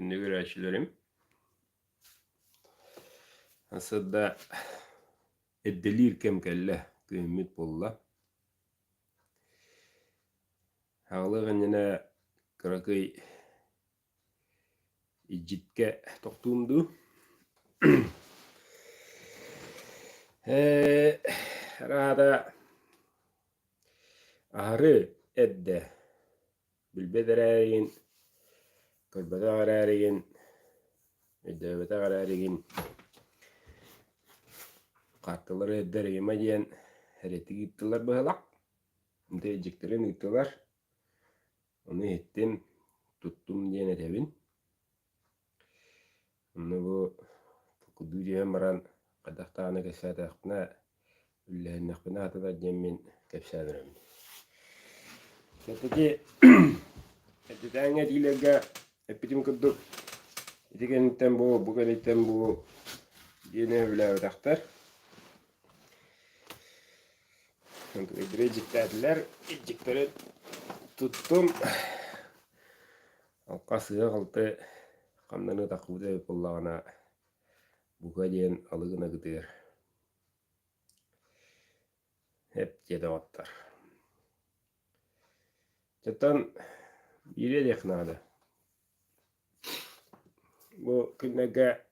Şimdi görüşlerim. Aslında eddelir kem kelle kıymet bolla. Hağlı yine kırakıy icitke toktuğumdu. Rada ahırı edde bilbedereyin kırbada kararın edebete kararın kartları edder yemediyen hereti gittiler bıhalak. Diyeceklerin gittiler. Onu ettim tuttum diyen edebin. Onu bu kudu diyen baran kadaktanı kesede akna üllerin akna atada cemin kepsadırım. Keteki etitanga dilega epitim kudu itiken itten bu bukan itten bu diyene öyle ödaktar. Untuk edreciklerdiler icikleri tuttum. Alqa sığa qaltı qamdanı taqıbıda yollağına buka diyen alığına gidiyor. Hep cede ottar. Çatan biri deknadı. Bu künnege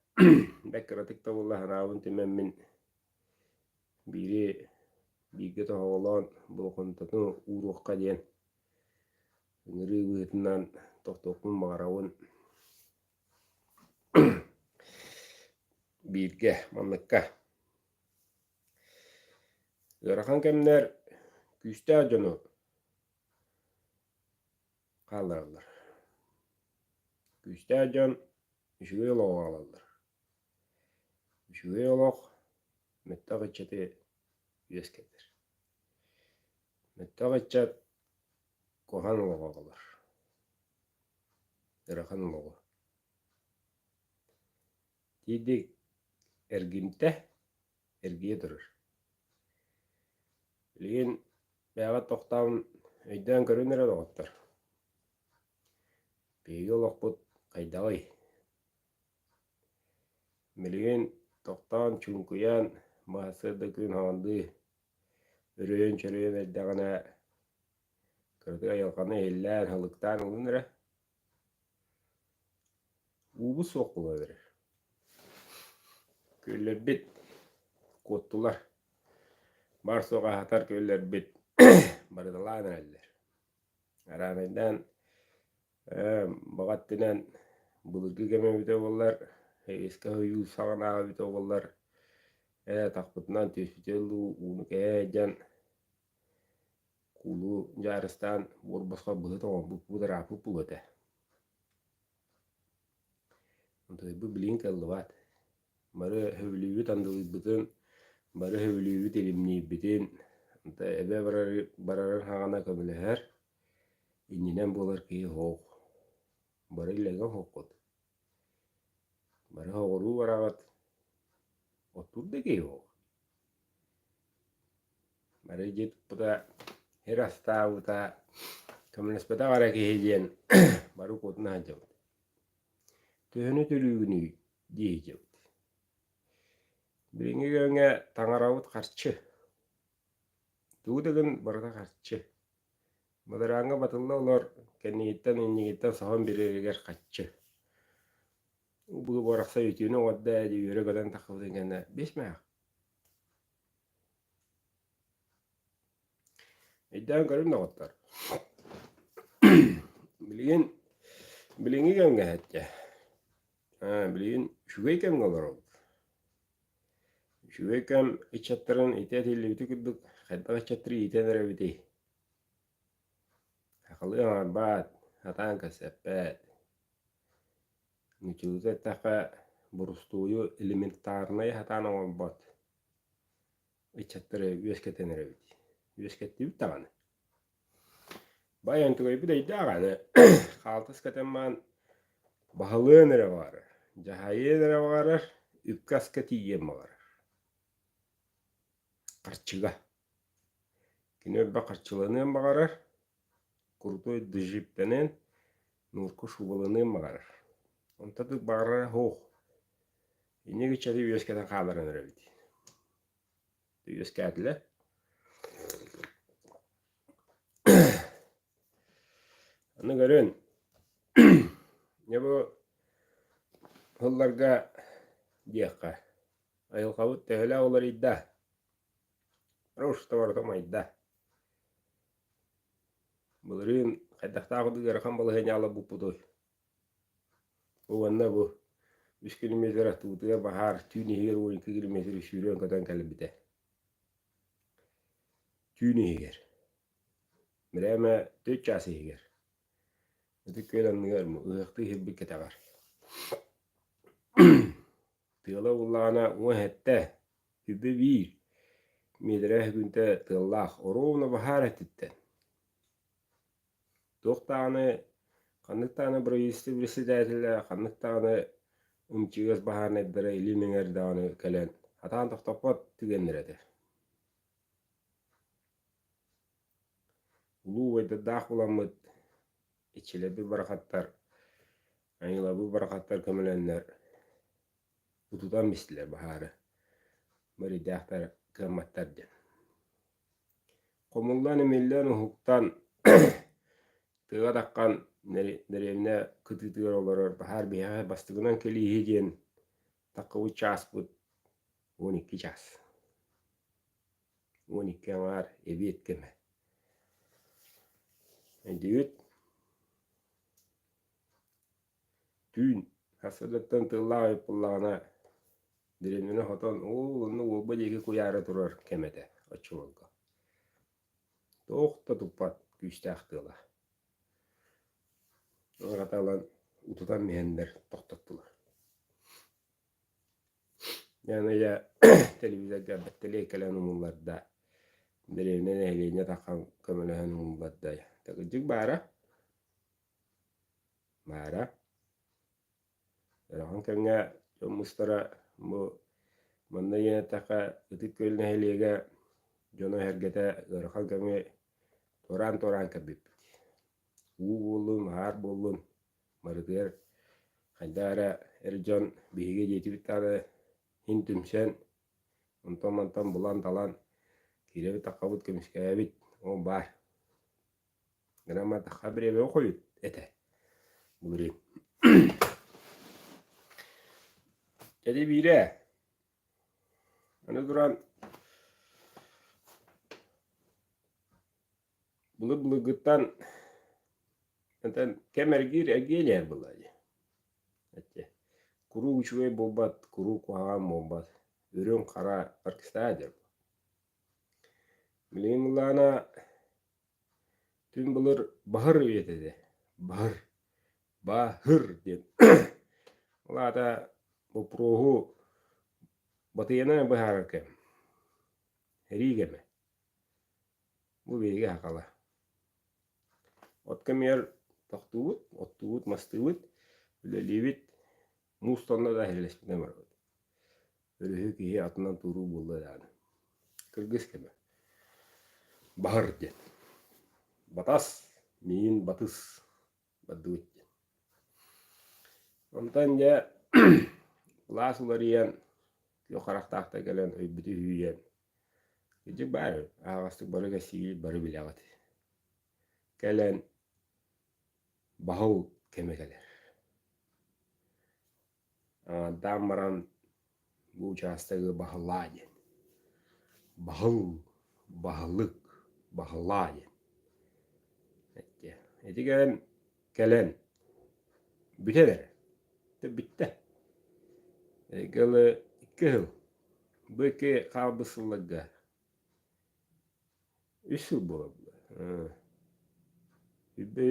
bekiratik tavullahan avun timemmin biri bilgi toğulan bu kontatını uğruqqa diyen ngiri gühetinden toqtoqun mağaravun bilge mamlakka. Yarakan kemler küste acını kaldırırlar. Küste acan üşüge yolu alırlar. Üşüge yolu mettağı içeti yüzkedir. Mettağı içet kohan yolu alır. Yarakan yolu. Didik ergimte ergiye durur. Bilgin bayağı toqtağın öйден көрünere doğuttur. Begi olaqbut qaydağıy. Bilgin toqtağın çunkuyan mahsırda gün handı ürüyün çörüyün eddağına kırdı ayalqanı eller halıktan olunere ubu soquladır. Köller bit kottular. Bar soğa hatar köller bit barıdalan eller. Aranaydan Bagattinan bulurgu keme bite bollar eska hoyu sağana bite bollar taqpıtnan tüsütelu unu kejan kulu jarıstan burbasqa bıhıt oğan bu darapı buğate. Bu bilin kallıvat. Barı hövlüyü tandılı bütün barı hövlüyü telimni bütün ebe bararın hağana kabile ininen bolar ki hoq. Barı ilega hoqot. Barı hoqoru baragat otur da ki hoq. Barı jet puta her hasta puta kamınıspata vara ki hejen barı kotna hajam. Tühünü tülüğünü diyeceğim. Birinci gönge tangaravut karşı. Tuğdagın barıda karşı. Madaranga batılla olar kenniyetten inniyetten sahan biriger kaçı. Bu baraksa yutuyunu wadda yürü gadan takıldın gene bismillah. İddian karın da otlar. Bilingi gönge hatça. Bilin şüveykem olur oldu. Şüveykem içatların ite tilli biti kudduk. Hatta içatırı ite nere biti. Hakalı arbat. Hatan kasepet. Nüçüze taka burustuyu elementarnayı hatan arbat. İçatırı yüzkete nere biti. Yüzkete biti tağını. Bayan tuğayı bir de iddiağını. Kaltız kateman bahalığı nere var. Cahayı nere var. Üpkas katiyem var. Qarçıga. Kine ba qarçılığını bağırır. Kurdu dijiptenen nurku şubalığını bağırır. Онта тык бағара хоқ. Инеги чали үйескеден қаларын өребіді. Үйескәділі. Аны көрін. Не бұл ғылларға дейіққа. Айылқауыт тәхілі олар идда. Рауышта бардым айда. Бұлырын қайдақтағы ғырқан бұл ғайналы бұппыдой. Оғанна бұл 3 километр атуытыға бағар түйінегер 12 километр сүйрен көтен кәлі біте. Түйінегер. Бірәмі 4 часы егер. Өтік көлінігер ұйықты хелбік кәті бар. Тығылы ұллағына оң әтті үбі бір медірі күнті тығылақ оруына бағар әттіттен. Тоқтағыны қандықтағыны бір үйісті бірісі дәтілі қандықтағыны ұмчығыз бағарын әддірі илімеңер дағыны кәлін атаған тоқтапат түгендір әді. Улу ойды дақ ұламыд ечелебі барақаттар, айылабы барақаттар көміленлер ұтудан бестілер бағары. Бір идеяқтар кәматтар ден. Қомылдан емелден ұхықтан тыға даққан нәревіне күтітігер оларыр бағар бияға бастығынан келі еден таққы час бұд 12 час. 12 аңар әбі еткеме. Әндеуіт түйін қасырлықтан тылла ойып бұллағына дәревіне хотан олыны олба деге көяры тұрар кәмеді очы олға. Тоқта тұппат күшті ақтыла. Ораталан утудан мехендер тоқтаттылар. Яны я телевизорға бәттелей кәлән ұмылларда дәревінен әйлейіне таққан көміліген ұмылларда. Тәкіджік бара. Бара. Әріған кәңе жомыстара мұнда ене таққа үтік көліне әйлейге жоны әргеті әріған кәңе торан кәбіп. Уу болын, ағар болын, марыдығыр қайдары әржон бейге жеті біттары хин түмсен, онтан бұлан талан керебі таққабыт көміске әбіт, о бар. Грамма таққа бір әбе қойыт, әті, бұлырын. Jadi bire, anu duran bulu gıttan, enten kemergir egeler buladı. Ette, kuru uçuve bobat, kuru kuhağın bobat, ürün kara parkistadır. Bileyim bulana tüm bulur bahır üyetedi, bahır diye. Olada bu prohu batıyana baharken, herigeme. Bu bilgi hakala. Otkamyer ottuğut, mastıvut, böyle livit, mustanla da herleşmeden var. Böyle hükiye atından turu buldu yani. Kırgız keme. Bahar diye. Batas, min batız, badut. Ondan ya Lasılar yiyen, yokaraqtaqta gelen öybütü hüyen. Gecik bari, ağastık barıga siyil barı bileğat. Gelen bahıl keme gelir. Damaran bu uçastığı bahıllayen. Bahıllık, bahıllayen. Eti gelen biteler. Bitti. Gılı 2 yıl. Bu iki kalbısılığa. 3 yıl bulabilir. Hübbe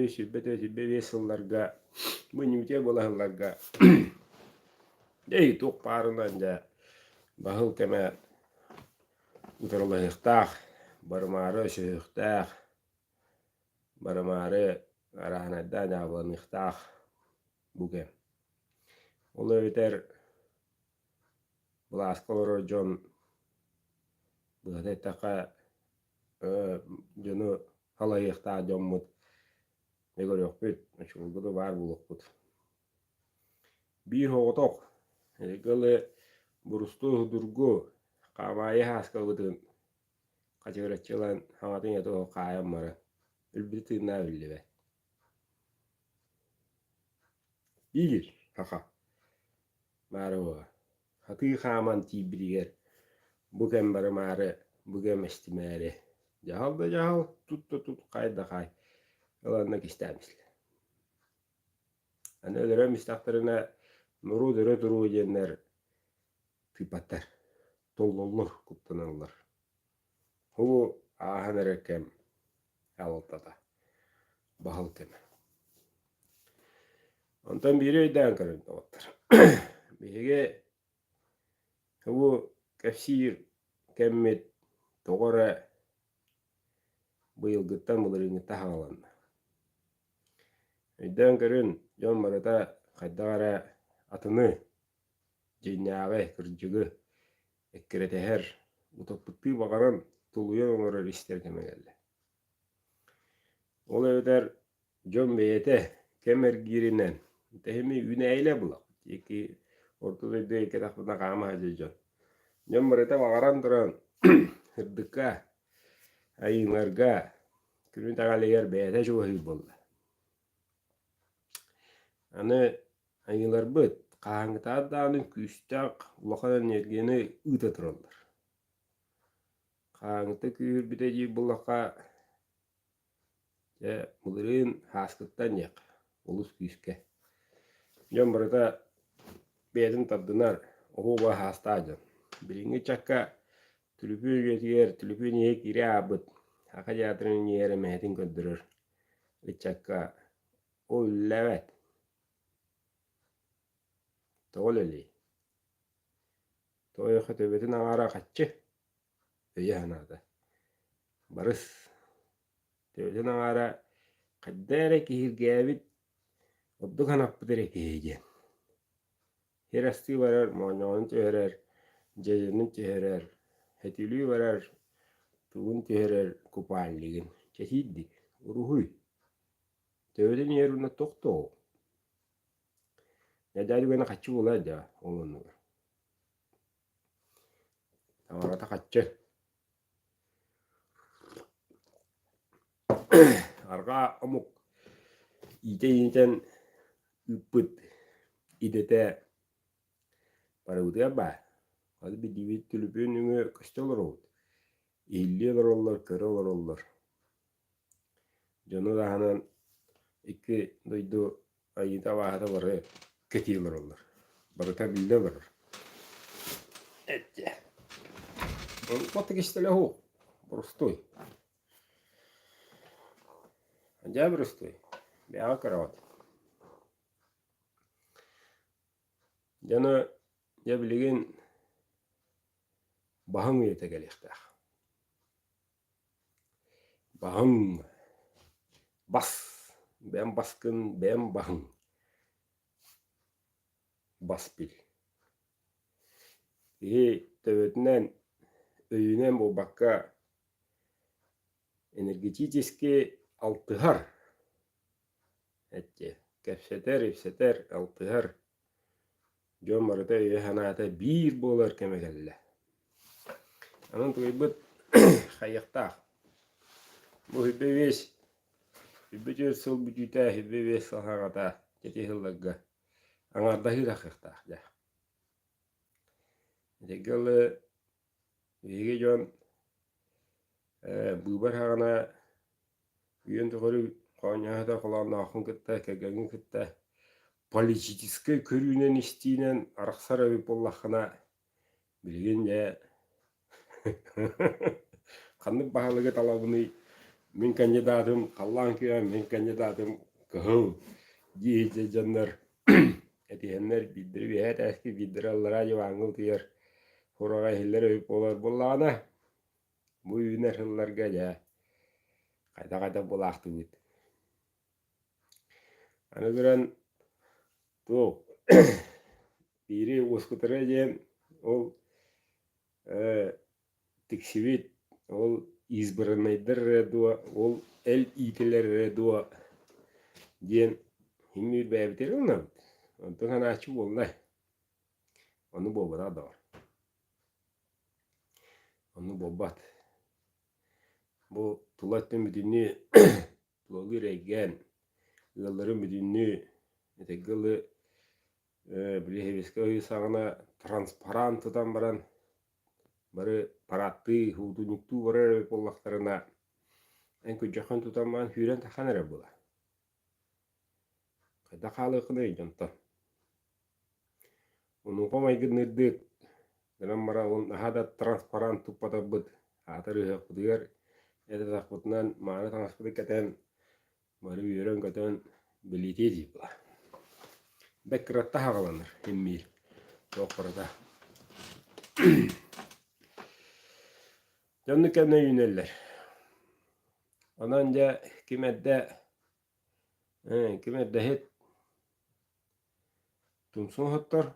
yıllarga, bu nimte bulağınlarga. Dey toq parından da bahıl keme utarılı hıhtaq, barmarı hıhtaq, barmarı arahanaddan avlan hıhtaq buge. Ola biter Blaskoloro John Bıhadetaka John'u halayıqta John mut ne görüyor büt. Şulgudu var buluk büt. bir hoğutok. Galı burustu hudurgu qamayı haskalıdın kaçıraçılan hamadın yadı o qayam mara. Ülbütü tığına bildi be. Bilir. Haka. Mara o. Hatı qaman tibiriger. Bu kembara mara. Bu kemestimere. Jahal da jahal. Tut kayda kay. Yalannak istemişler. Hani ölürem istaklarına nuru dörü duru jenler tıpatar. Tollolur kuptanarlar. Bu ahanere kem altada. Bahal keme. Ondan biri öden karın otur. Bege bu kefsir kemmet toğara bıyılgıttan bulurunu tahalandı. Öden karın jon marada kaydara atını jenyağı kırcıgı ekkereteher utoputtu bagaran tuluyan orar ister keme geldi. Ol öder jon beyete kemer girinen tehmi üneyle bulak. Ki ortada değil ki takpına kama hacıcan. Jon marada bagaran duran hırdıka ayınlarga kürün tagaleger beyete şu hıyı buldu. Anı ayınlar bıt kahangıta dağının küstak ulakadan yergeni ıta turallar. Kahangıta kүйür biteci bulaka bulurun haskıttan yak ulus küske. Jon marada beytin tabdınar oğuğa hastacın. Birinci çakka tülüpü götüyer, tülüpü niye kiri abıt. Haka jatırın yere mehetin köndürür. Çakka o levet. Toğul öyle. Toğu töbetin ağara kaççı. Öye hanada. Barız. Töbetin ağara kaddere kihir gevit. Oddu kanapı dere kihiygen. Her asti varar, moğonun tüherer. Ceyinin tüherer. Hetülü varar. Tuğun tüherer kupalligin. Çehiddik. Uruhuy. Töbetin yerine tokto. Nedali bana kaççı olaydı onun. Ağara da kaççı. Arka amuk ite ıpıt idete para udah ba hadi bir divit tülüpün ünü kaçtalar oldu 50 dolar 40 dolar canı da hanan iki doydu ayıda vahada var ketiyorlar onlar barata bilde var ette on kotak işte lahu prostoy acayip prostoy bir akarat canı ya bilgin bahang yete gelişti. Bahang bas ben baskın ben bahang baspil. Tövetinden öyünen bu bakka energetически altıhar etti. Kefseter altıhar. Jon marada öye hanata bir bolar keme geldi. Anın tuğibit kayıkta. Bu hübbe beş. Hübbe jör sol bücüte hübbe beş sahagata. Jeti hıllagga. Angarda hıra kıkta. Jegel Ege jon bubar hagana üyen tuğuru konyahda kulağına akın kıtta kegengin kıtta. Политический körünen istinen arıksara bir bollakına bilgin ya kandık bahalığı talabını min kandidatım kallan kıya min kandidatım kıhıl diyece canlar etiyenler bildiri bir het eski bildiri allara cevangıl tiyar hurağa hiller öyüp olar bollağına bu üner hıllarga ya kayda bolaktı bit anı duran bu biri uskutara jen ol tiksivit ol избранныйдыр дуа ол эл ителер дуа диен химми бәбитер уна Ondan hanaçı bolnay. Onu bobada da var. Onu bobat. Bu tulatın müdünü tulalı regen yılların müdünü etegili bile heveske oyu sağına transparantıdan baran barı paratты hudunuktu varar bollaklarına en köcekhan tutanman hüren tahanara bola. Kayda kalıqını janta. Onun komaygı nirdik dalam bara on hada transparan tupada bud. Atırı hıqdıgar ede taqbutnan maana tangasqıdı keten barı yürön keten bilitezi bola. Bekratta haqalanır hemmil. Toqırda. Canlı kendine yöneller. Onanca kimedde hit tumsun hıttır.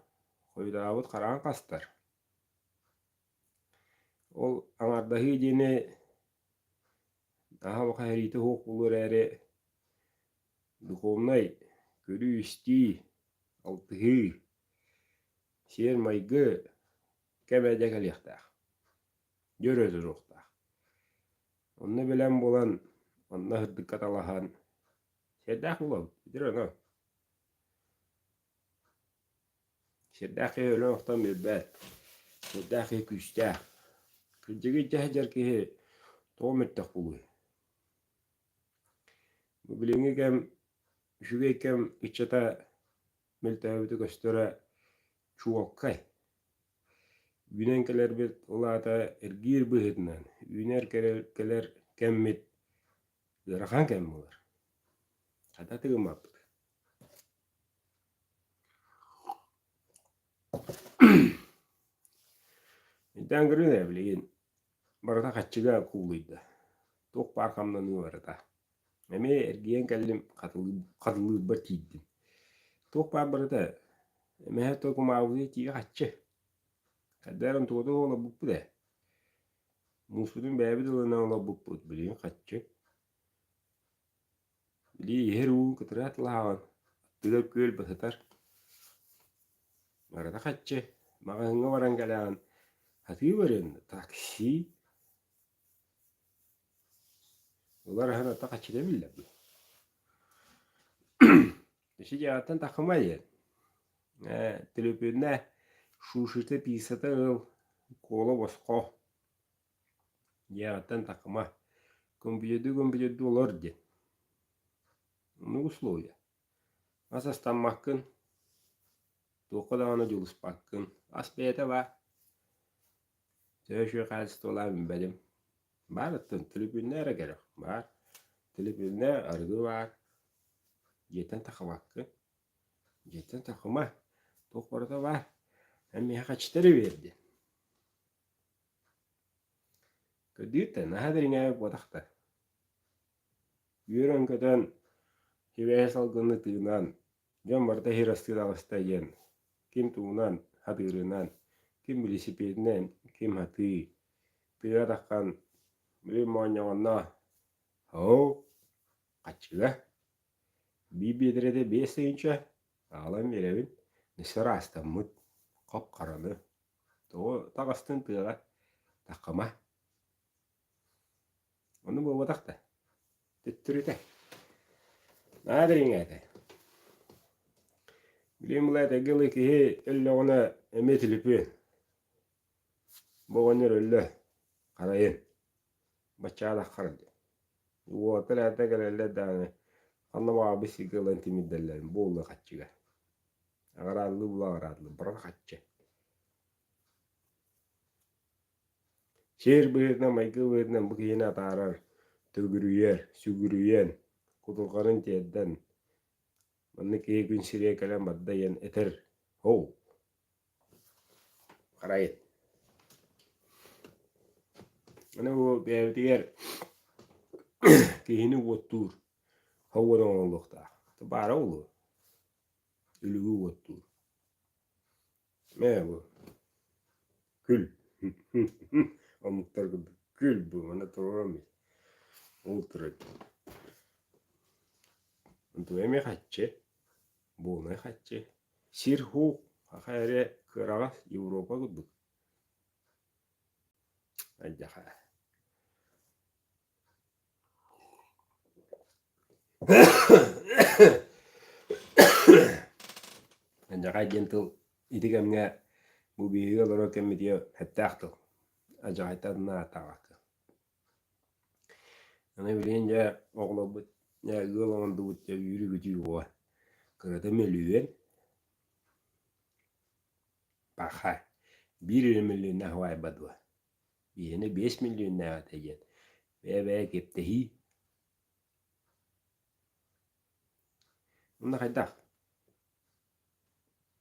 Koydağıt qarağın qastar. Ol anardahi jini aha baqa heriti hoq bulur eri duqomnay körü üsti altıhı şer maygı kemede kaliyaqtaq. Görözü ruqtaq. Onu bilen bolan onna hırdık katalahan şerdaq bulan. Bidir ona. Şerdaq öyle oqtan birbet. Şerdaq küstaq. Küncegi cahjar ki toğmettak buluy. Bu bilingi kem şüge kem içata miltaviti göstere çuvakkay. Günenkeler bir olata ergir bihidnan. Ünerkeler kemmit yarakan kem olar. Kata tigim apıt. İntan görün ne bilgin. Barata kaçıga kuğuydu. Tok parkamdan uğrata. Meme ergiyen kellim katılı batiydim. Tok par barata. Meme tok mağuzi tiye kaçı. Kaddaran toda ola bukbu de. Musudun bäbi dılına ola bukbu. Bilin kaçı. Bili yeru kıtırat lahan. Tıgır köl basatar. Barata kaçı. Mağa hınga varan gelen. Hatı veren taksi. Ular hana ta kaçı demiller. Deşi cevaptan takımayın. Telefonda şuşurta pisata ıl kola bosko. Cevaptan takıma. Kompiyede olur de. Onu условия. Asastan makkın. Toka dağına julus bakkın. Asbiyete var. Söğüşü kalsıt olayım benim. Var attın. Telefonlara gerek. Var. Telefonda argı var. Jeten takımakkın. Jeten takıma. Tokbarda var. Hem ya kaçtırı verdi. Ködüyten nahadırına bodakta. Yürön köden hiveye salgını tığınan, jambarda hirastı dağıstayen, kim tuğunan hadırınan, kim bilisipedinden, kim hatı, tığıra takkan, bilim muanyavanna, hao, kaçıga, bir bedirede beseyince, ağlam verevin, nısara astamıt, kap karanı, o dağıstın tığıra, takama. Onu bu bodakta, tüttürüte. Nadirin bilim ulayda gılı ki elle ona emetilipi. Boğanır ölle karayın. Başçada kardı. Bu otelerde gelelle dağını. Anlama abisi gılan timiddellerin. Boğulu kaççıga. Ağradlı bula ağradlı. Bırak kaççı. Şehir bıhırna maykı bıhırna bu kiyine atarar. Tügürüyer, sügürüyen. Kutulkarın tiyedden. Manne ki gün siriye kalem baddayan eter. Ho. Karayın. Ana bu diğer kihini vottur. Havadan oğlukta. Tabara oğlu. Ülüğü vottur. Ne bu? Kül. O muhtar kıldı. Kül bu. Bana torramıyor. Ultra. Antu eme kaççı. Bu ne kaççı. Sirhu hayre kıragas Avrupa guduk. Ajaha. Ajaha gentil idigemne bu bihiga loro kemmitiyo hettaqtı. Ajaha tadna taqak. Ana bilince oğlabut ya yolon dut ya yürü gücü var. Kırada melüyen paha 1 milyon nahvay badwa. Yine 5 milyon nahvay teyen. Ve keptehi. Bunda kaydak.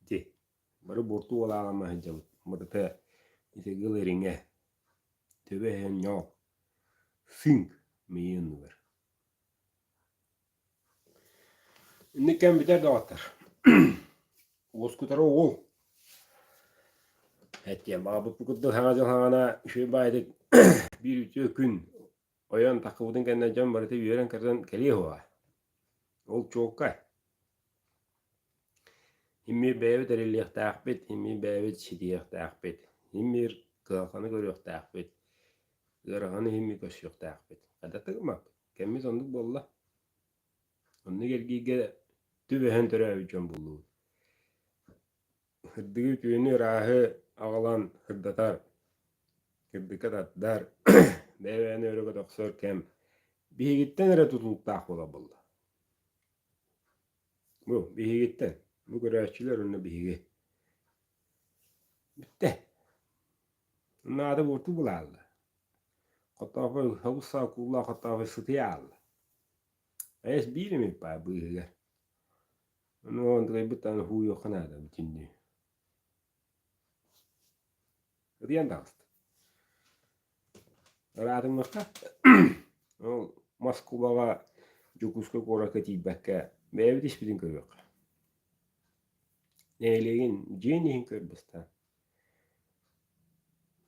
Ti. Baru bortu wala ama hajam. Marta ise gıleringe. Tebe hen yok. 5 milyon var. Ne kan biter dağıtır. Oskutara oğul. Etiyen babı bu kudu hana şu baydık bir üçü gün oyan takıbıdın kendine can barıtı yören kardan keliye hoa. Ol çok kay. Himmi beyvet erilliyek takbet, himmi beyvet şidiyek takbet. Himmi kılkanı görüyek takbet. Gırağını himmi köşüyek takbet. Kada tıkmak. Kemiz onduk bolla. Onu gelgiye tübehen törü üçün bullu. Hırdıgı tüyünü rahı ağalan hırdatar. Hırdıkat atlar. Beyveni örüge doksor kem. Bihigitten ere tutulup dağ bola bolla. Bu bihigitten. Bu görevçiler onu bihigi. Bitti. Onun adı bortu bulaldı. Katafı havusa kulla katafı sıtıya aldı. Es bir mi pa bihiger. Onu ondre bir tane huyu kanada bütünlüğü. Riyan dağıstı. Rahatım vakta. O Moskvaga Jukuska koraka tibaka. Mevdi ispidin körüyor. Neyleyin jenihin körbüstan.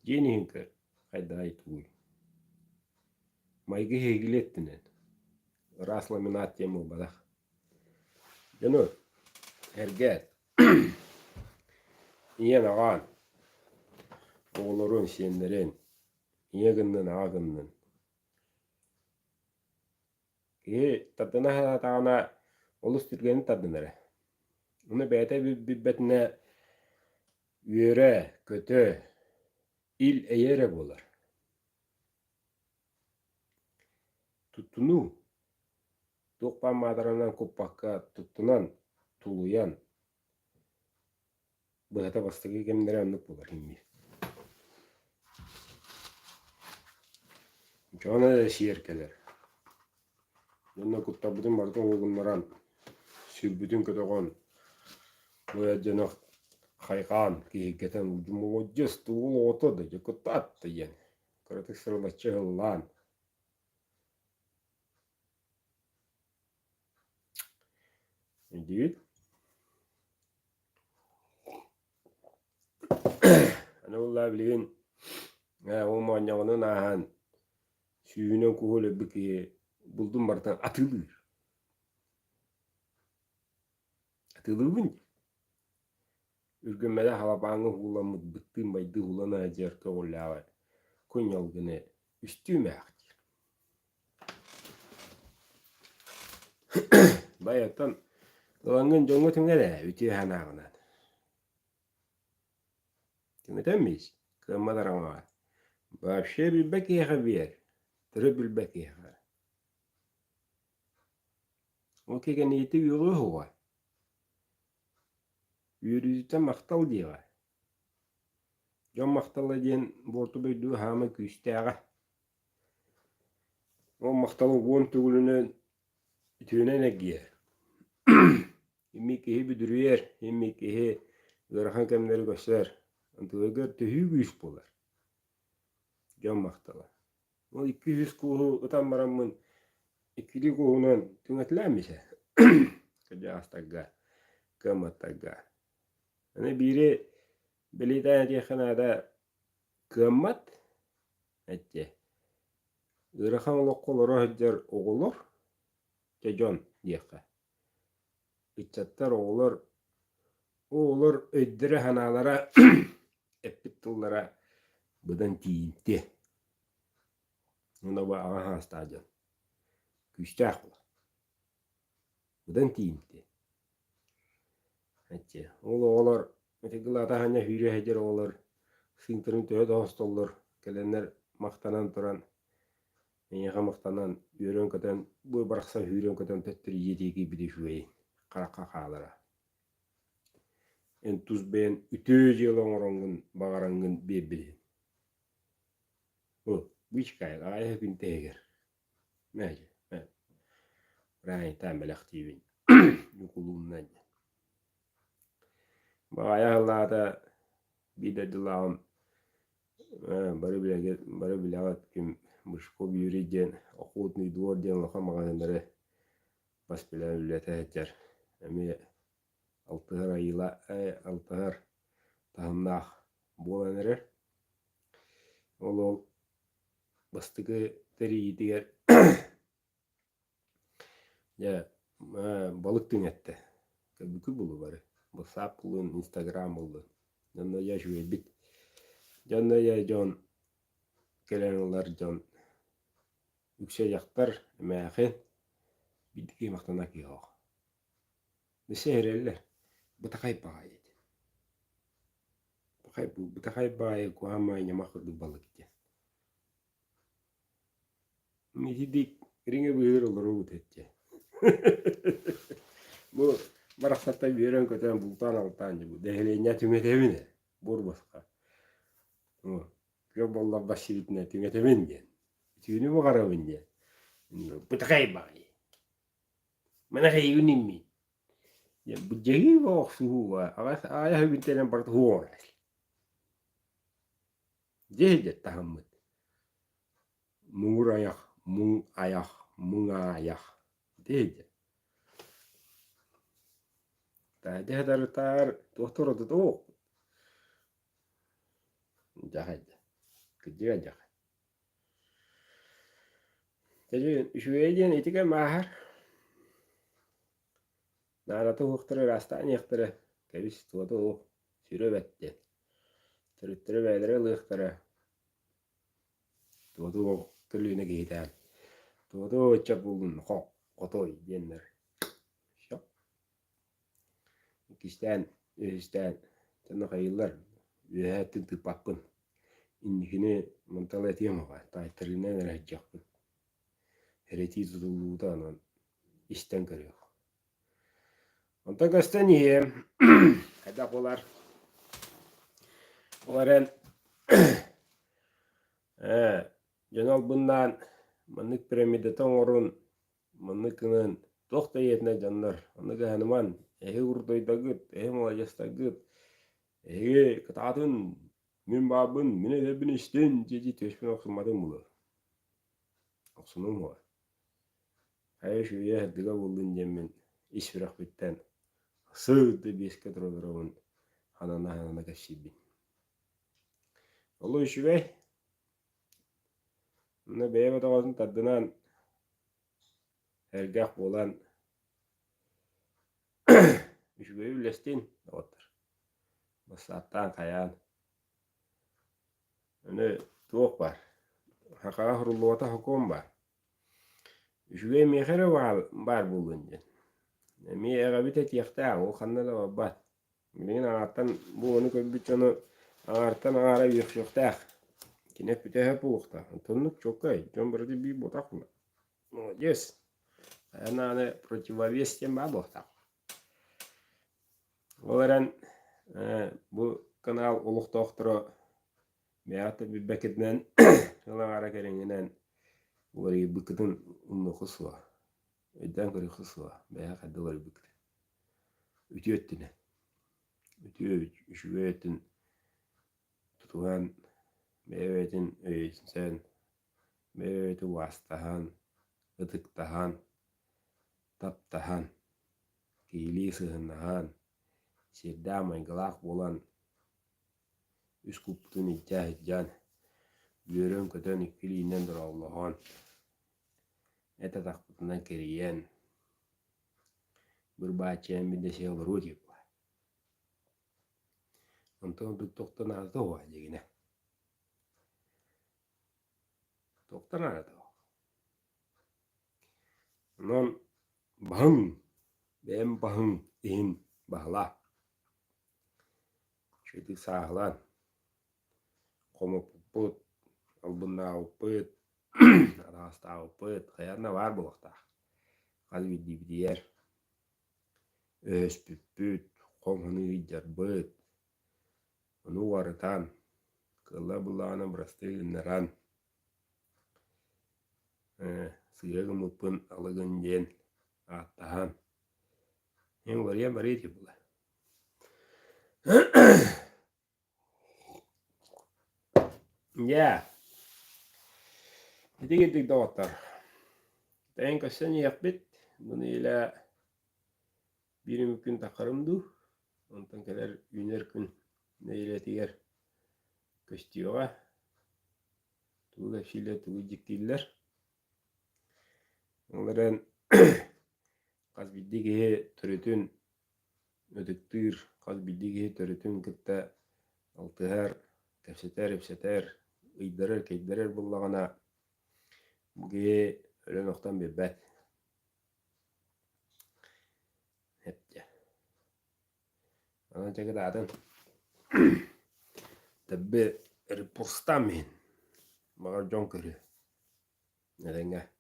Jenihin kör. Hayda aytuğu. Maygi hegilettinen. Raslaminat yemu badak. Janu. Erget. İyen ağan. Oğulların senlerin. İyeginin ağının. Tadına tağına oluşturgeni tadınları. Onu beyte bir betine yöre, kötü, il eyere bolar. Tutunu, dokpan madarandan kopakka tutunan, tuluyan, bıhata bastığı gemlere anlık bolar himmi. Çoğuna da şiirkeler. Yonna kuttabıdın bardan oğulmaran, sürbüdün kötüğün, boyacana haykan ki geten ucumu ocus tuğul oto da yakıt attı yani. Karatık sıralaçı hıllan. Değil. Ana vallahi bilin. Ya o manyağının ahan suyuna kuhulu biki buldum bardan atılır. Atılır mı? Ürgünmede halabanı hulamı bıktım baydı hulana acarka ollağı. Kunyal güne üstüme akçır. Bayattan doğanın jongu tüngede ütü hanağına. Tüngeden miyiz? Kımadar ama. Вообще bilbek yağı bir. Tırı bilbek yağı. O kege niyeti yolu huva. Yürüyüşte maktal diye. Jon maktalı diyen bortu beydu hama küsteğe. O maktalı on tügülünü tüyüne ne giyer. Himmi kehi büdürüyer. Himmi kehi gırhan kemleri göster. Antıgır tühü güç bolar. Jon maktalı. O 200 kuhu utanmaramın ikili kuhunan tüngetilenmişe. Kaca astagga. Kımattagga. Hani biri beliden yakınada kımmat etti. Irhan lokkoloro hıccar oğulur. Cejon diyeka. İçattar oğulur Oğullar öddere hanalara eppit tullara bıdan tiyinti. Ona bu ağa hastacın. Küçtək bu. Bıdan tiyinti. Hacı. Oğullar metegilata hanya hüyre hecer oğullar. Sintırın töğe dostollar. Gelenler maktanan turan. Meyağa maktanan yörön köten. Bu bıraksa hüyren köten töttürü yedeki bidi şüveyi. Qarakka qalara. En tuz ben ütüz yılın orangun bağarangın bebili. Bu hikayet ayah gün teger. Mece. Rai tembel aktivin. Yukulundan. Bağayahlarda bir de dilağım barı bile at kim muşko büyürüyken okutni duvar diyen laka mağazanları bas bile ülete etcer. Emi altıhar ayıla altıhar tahımnağ boğlanırır. Olu bastığı teri diğer ya balık dinletti. Kabukü bulu var. WhatsApp bulun, Instagram bulun. Yanında yaşıyor bit. Yanında ya John gelenler John yüksek yaktar meğen bitki maktanak yok. Bir seyirler. Bu takay bağlı. Bu takay bağlı kuhamayı makırdı balık diye. Nisi dik ringe bir olur o tette. Bu bıraksatta bir yere köten bultan altan bu. Dehleyince tümetemine. Bur baska. Yok vallahi başırtına tümetemin diye. Tüyünü mü karabın diye. Bu takay bağlı. Mana kayo nimi. Ya bu jahi wa suwa. Ayah bintenen part huwa. Jeje tahammut. Mungurayak, mungayak, mungayak. Jeje. Tadi hadar doktor itu jahat. Kerja jahat. Jadi şüveyden etike mahar. Nara tu huktere rastan yaktire. Kebis tuatu sürü bette. Tırıttırı bedere lıhtire. Tuatu kırlığına giyden. Tuatu çapulun hok. Otoy diyenler. Şok. İkisten, tanı hayırlar. Üyetin tıpakın. İndikini mentaliyetiyem var. Taytırına vereceksin. Hereti tutulduğundan işten kırıyor. Ondan kastan yiyem. Hadak olar. Oların Cenal bundan manık piramidatan orun manıkının tohta yetine canlar. Anıga hanıman ehe urdoyda gıt, ehe malajasta gıt, ehe kıtatın min babın mine debin işten ceci teşmin oksumadın bulu. Oksunum var. Hayır şu ya hediga buldun cemin iş firak bitten. Sığdı beske drodramun hanana kaşibin. Olu işi bey. Buna beyeme tağazın taddınan hergah bolan işi bey ülestin. Otur. Basattan kayan. Öne tuğuk var. Hakağa hurulluğata hukum var. İşi bey mekere var bulunca. Mi egabite tiyakta o kanna da babbat. Bilin ağartan bu onu köbbüç onu ağartan ağara yüksekta. Kine pütehe puğukta. Tonluk çok kay. John berarti bir botak mı? Yes. Karena ada противовес тем botak. Olaran bu kanal uluk doktoru meyatı bir bekidden yılan ara kerenginen uları bıkıdın unlu kıswa. Öden kırı kıswa. Beya kadar uları bıkıdın. Ütüyettine. Ütüyetin tutuhan meyvetin öysen meyveti vastahan ıtıktahan taptahan kili sığınnahan Sirdaman galak bolan üskuptun icahidjan Bürün kötön ikiliğinden dur Allah'ın Eta takputundan keriyen Bir bahçeyen bir de şey olur o gibi Ondan doktordan aradı o yine. Doktor aradı o. Non bahın, ben bahın deyin bahla. Şöyle sağlan. Komu puput, albunna uput, arasta uput, kayarna var bu vakta. Kalbi dibidiyer. Ös püpüt, komunu yiyecerbüt. Onu varıtan. Kılla bulağına bırastı naran. Sıyagım upun alıgın jen. Atahan. En varıyan varıydı bula. Ya. Hadi gittik doktor. Ben kaçtan yapbet. Bunu ile bir mümkün takarımdı. Ondan kadar üner gün neyle diğer köstüyoğa. Tuğla şile tuğu ciktiller. Onların kaz bildiği türütün ödüktür. Kaz bildiği türütün kıtta altıher, tefseter, keydirer bullağına buge öyle noktan bir bet. Hepçe. Ana çekil adın. Tabi repostamin. Mağar jon körü. Nedenge.